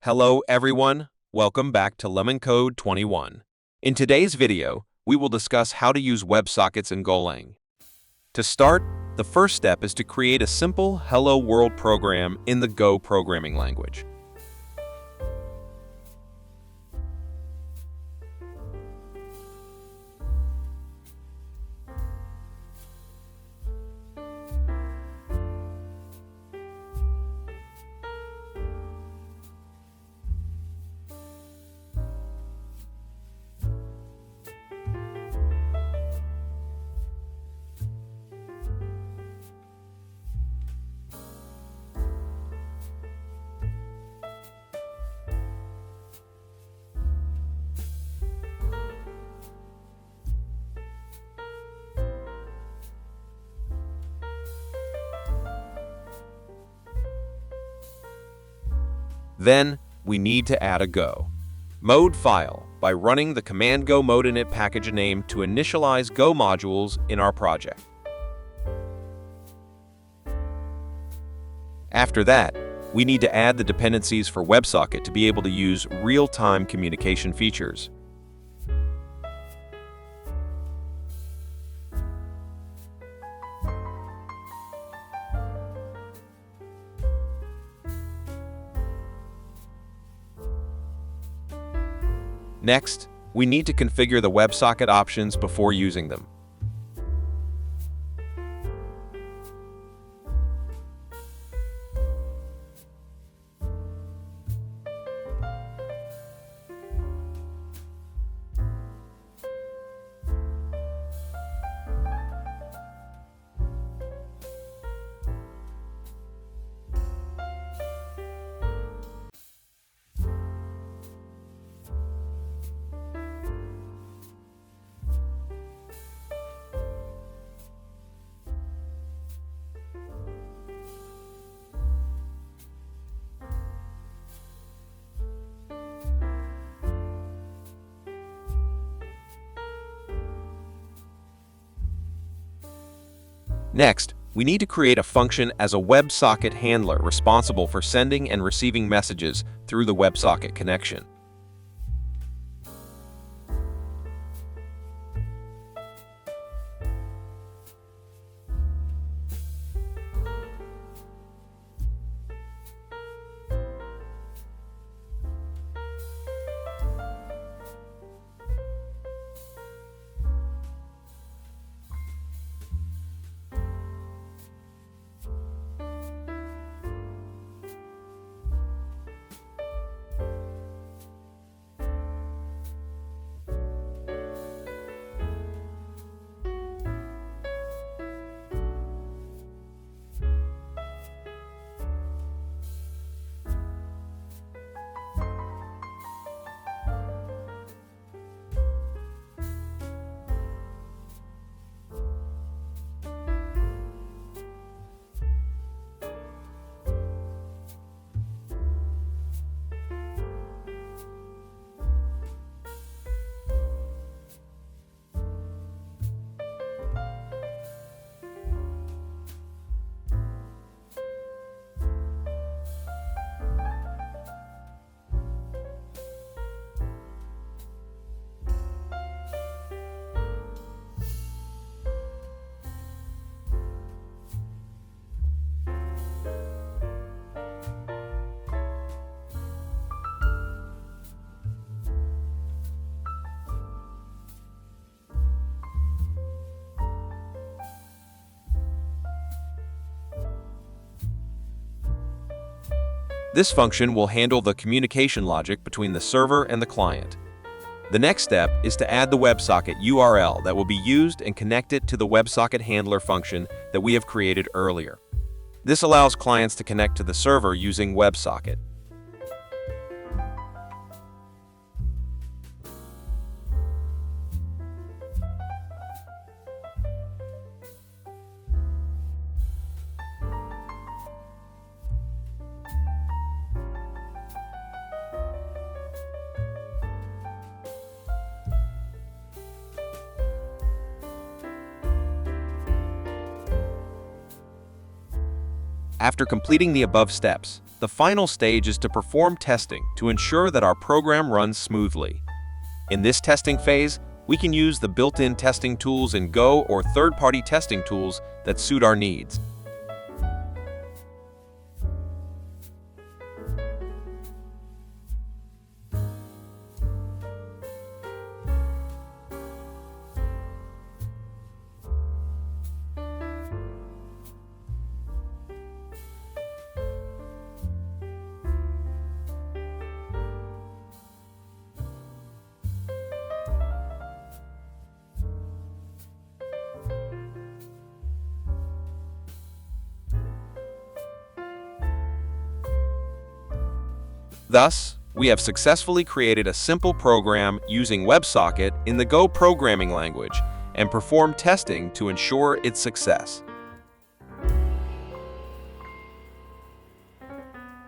Hello everyone, welcome back to Lemon Code 21. In today's video, we will discuss how to use WebSockets in Golang. To start, the first step is to create a simple Hello World program in the Go programming language. Then, we need to add a Go mode file by running the command go mode init package name to initialize Go modules in our project. After that, we need to add the dependencies for WebSocket to be able to use real-time communication features. Next, we need to configure the WebSocket options before using them. Next, we need to create a function as a WebSocket handler responsible for sending and receiving messages through the WebSocket connection. This function will handle the communication logic between the server and the client. The next step is to add the WebSocket URL that will be used and connect it to the WebSocket handler function that we have created earlier. This allows clients to connect to the server using WebSocket. After completing the above steps, the final stage is to perform testing to ensure that our program runs smoothly. In this testing phase, we can use the built-in testing tools in Go or third-party testing tools that suit our needs. Thus, we have successfully created a simple program using WebSocket in the Go programming language and performed testing to ensure its success.